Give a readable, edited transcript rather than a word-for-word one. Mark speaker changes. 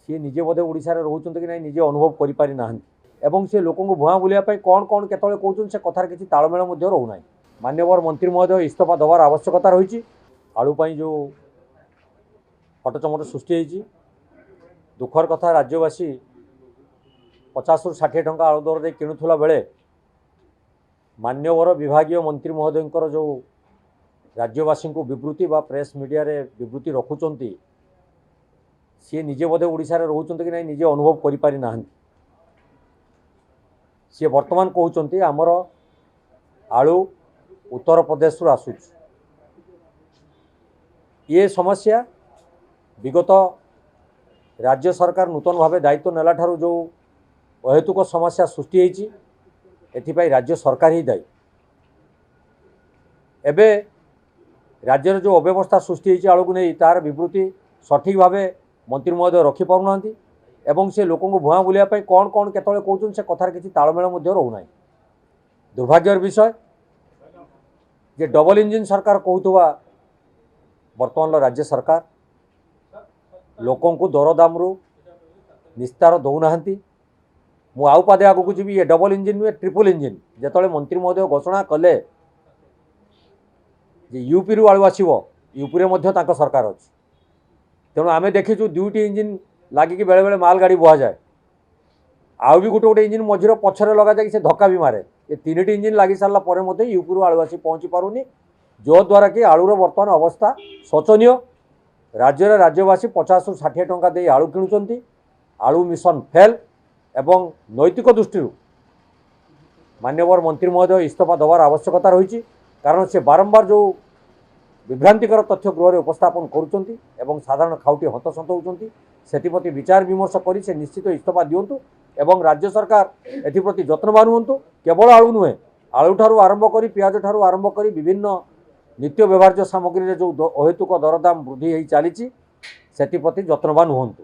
Speaker 1: सी निजे बोधे ओडिशा रे रहउछन्ते कि नहीं निजे अनुभव करि पारि नाहंती एवं से लोक भुआ बुलिया कौन कौन केतले कहउछन से कथार किछि तालमेल मध्य रहउ नाही। मान्यवर मंत्री महोदय इस्तीफा देवार आवश्यकता रही। आलू जो हटचमट सृष्टि होती दुखर कथा राज्यवासी 50 ରୁ 60 टंका आलू दर दे किणुला बेले मान्यवर विभागीय मंत्री महोदय जो राज्यवासी को विवृत्ति बा प्रेस मीडिया रे विवृत्ति रखुंट सी निजे बोधे ओडिशा रे रहउछन्ते कि नहीं निजे अनुभव करि पारि नाहंती। सी वर्तमान कहउछन्ते आमर आलू उत्तर प्रदेश रु आसुछ। ये समस्या विगत राज्य सरकार नूतन भाव दायित्व नेला ठारू जो अहेतुक समस्या सृष्टि होती एथिपाई राज्य सरकार ही दायी। एबे राज्य जो अव्यवस्था सृष्टि होती आलू को नहीं तार विवृत्ति सठिक भाव मंत्री महोदय रखि पारुनांती एवं से लोक भुआ बुलिया कौन कौन केतले कहउछन से कथार किछि तालमेल मध्य रहउ नाही। दुर्भाग्यर विषय जे डबल इंजिन सरकार कहउतबा वर्तमान राज्य सरकार लोकों को दरदाम रु निस्तार दौनाहांती। मु आउ पादे आगु जी ये डबल इंजिन नुहे ट्रिपल इंजिन जेतले मंत्री महोदय घोषणा कले जे यूपी रु आलू आसीबो यूपी रे मध्य तांको सरकार अछि तेणु आमे देखिछु दुईटी इंजिन लागिकी बेले बेले माल गाड़ी बुआ जाए आउ भी गोटे गोटे इंजिन मझिर पछरे लगा जाए से धक्का भी मारे। ये तीनटी इंजिन लगी सारा पर यूपी रु आलू आसी पहुँची पारुनी जो द्वारा कि आलूर बर्तमान अवस्था शोचनीय। राज्य राज्यवासी 50 ରୁ 60 टंका दे आलू किणुचंती। आलू मिशन फेल एवं नैतिक दृष्टि मान्यवर मंत्री महोदय इस्तीफा देवार आवश्यकता रही। कारण से बारंबार जो विभ्रांतिकर तथ्य गृह उपस्थापन करुँच एवं साधारण खाउटी हतसंत होती से विचार विमर्श कर से निश्चित इस्तीफा दिंतु एवं राज्य सरकार एप्रति जत्नवान हूँ। केवल आलू नुहे आलू ठारू आरंभ कर पियाज ठारू आरंभ कर विभिन्न नित्य व्यवहार्य सामग्री जो अहेतुक दरदाम वृद्धि चली से जत्नवान हूँ।